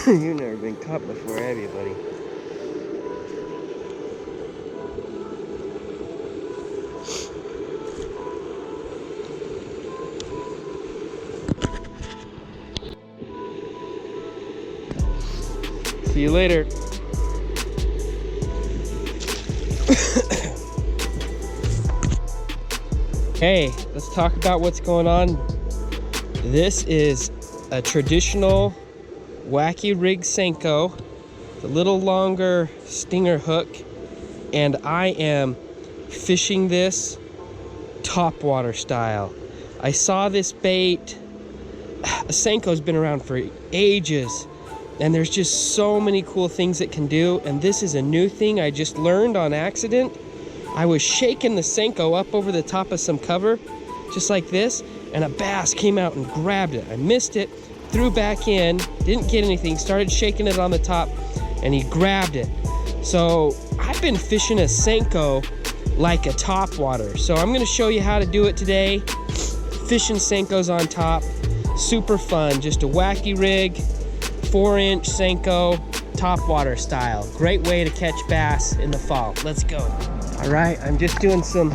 You've never been caught before, have you, buddy? See you later. Hey, let's talk about what's going on. This is a traditional wacky rig Senko, a little longer stinger hook, and I am fishing this topwater style. I saw this bait. A Senko's been around for ages, and there's just so many cool things it can do, and this is a new thing I just learned on accident. I was shaking the Senko up over the top of some cover, just like this, and a bass came out and grabbed it. I missed it, threw back in, didn't get anything, started shaking it on the top, and he grabbed it. So I've been fishing a Senko like a topwater. So I'm gonna show you how to do it today. Fishing Senkos on top, super fun. Just a wacky rig, 4-inch Senko, topwater style. Great way to catch bass in the fall. Let's go. All right, I'm just doing some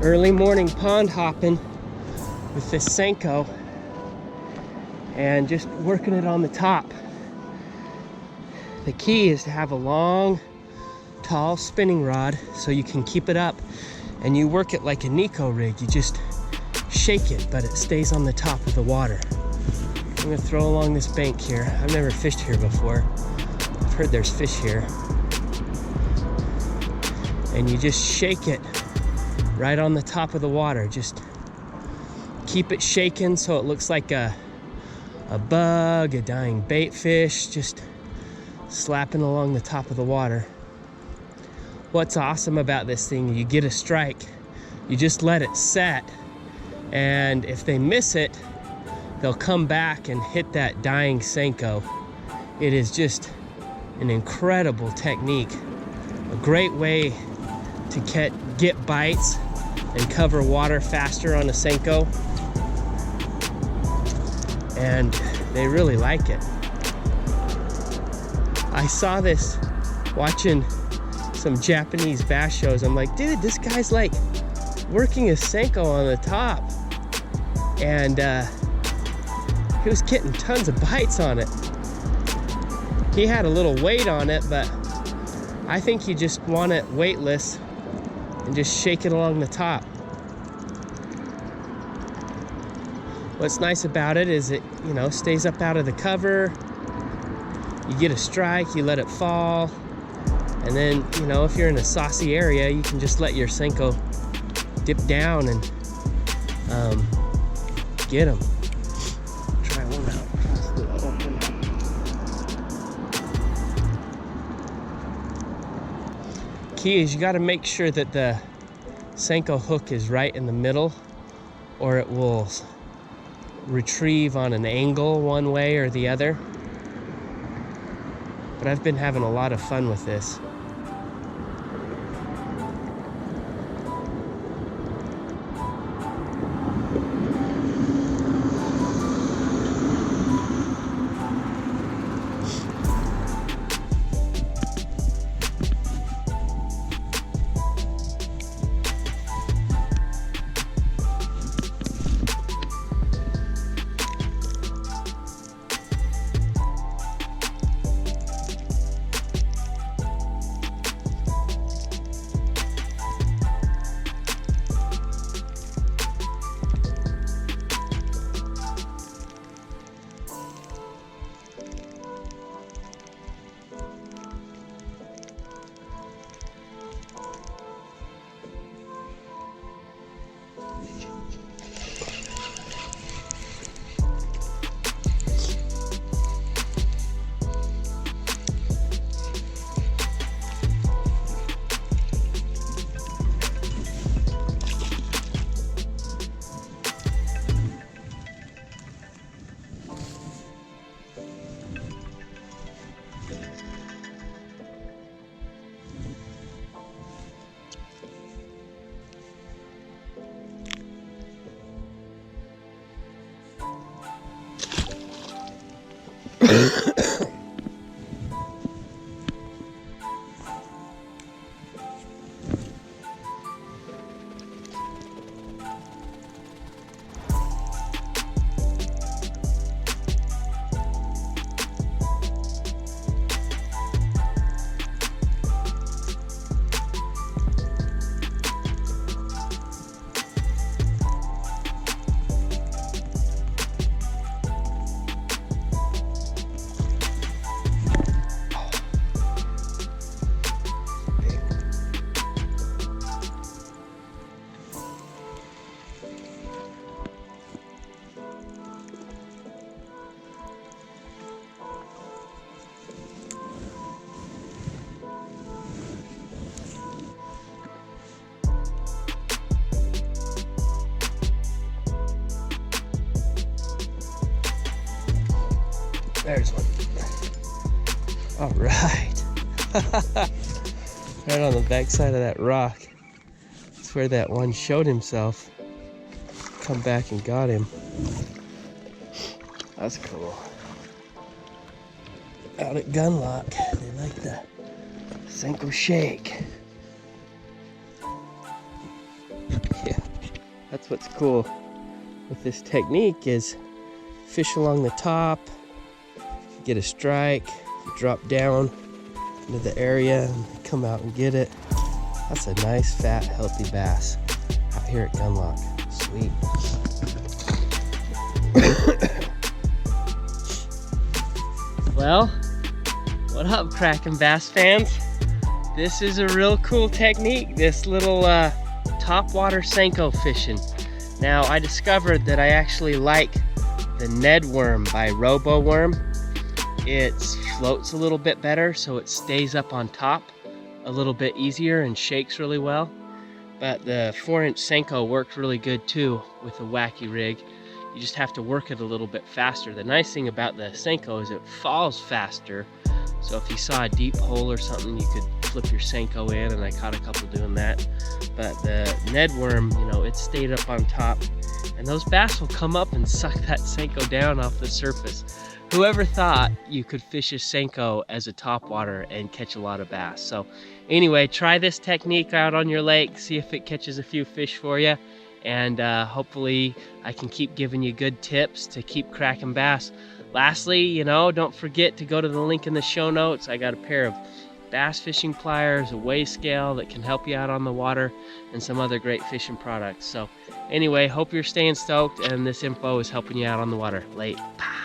early morning pond hopping with this Senko and just working it on the top. The key is to have a long, tall spinning rod so you can keep it up, and you work it like a Nico rig. You just shake it, but it stays on the top of the water. I'm gonna throw along this bank here. I've never fished here before. I've heard there's fish here. And you just shake it right on the top of the water. Just keep it shaking so it looks like a bug, a dying bait fish, just slapping along the top of the water. What's awesome about this thing, you get a strike, you just let it set, and if they miss it, they'll come back and hit that dying Senko. It is just an incredible technique, a great way to get bites and cover water faster on a Senko, and they really like it. I saw this watching some Japanese bass shows. I'm like, dude, this guy's like working a Senko on the top, and he was getting tons of bites on it. He had a little weight on it, but I think you just want it weightless and just shake it along the top. What's nice about it is it, stays up out of the cover. You get a strike, you let it fall, and then, if you're in a saucy area, you can just let your Senko dip down and get them. Try one out across the open. Key is you got to make sure that the Senko hook is right in the middle, or it will retrieve on an angle one way or the other. But I've been having a lot of fun with this. There's one. All right. Right on the back side of that rock. That's where that one showed himself. Come back and got him. That's cool. Out at Gunlock, they like the Senko shake. Yeah, that's what's cool with this technique is fish along the top, get a strike, drop down into the area and come out and get it. That's a nice, fat, healthy bass out here at Gunlock. Sweet. Well, what up, Kraken bass fans? This is a real cool technique, this little topwater Senko fishing. Now, I discovered that I actually like the Ned worm by Robo Worm. It floats a little bit better, so it stays up on top a little bit easier and shakes really well. But the 4-inch Senko worked really good too with a wacky rig. You just have to work it a little bit faster. The nice thing about the Senko is it falls faster. So if you saw a deep hole or something, you could flip your Senko in, and I caught a couple doing that. But the Ned worm, you know, it stayed up on top, and those bass will come up and suck that Senko down off the surface. Whoever thought you could fish a Senko as a topwater and catch a lot of bass? So anyway, try this technique out on your lake, see if it catches a few fish for you, and hopefully I can keep giving you good tips to keep cracking bass. Lastly, you know, don't forget to go to the link in the show notes. I got a pair of bass fishing pliers, a weigh scale that can help you out on the water, and some other great fishing products. So anyway, hope you're staying stoked and this info is helping you out on the water. Late. Bye.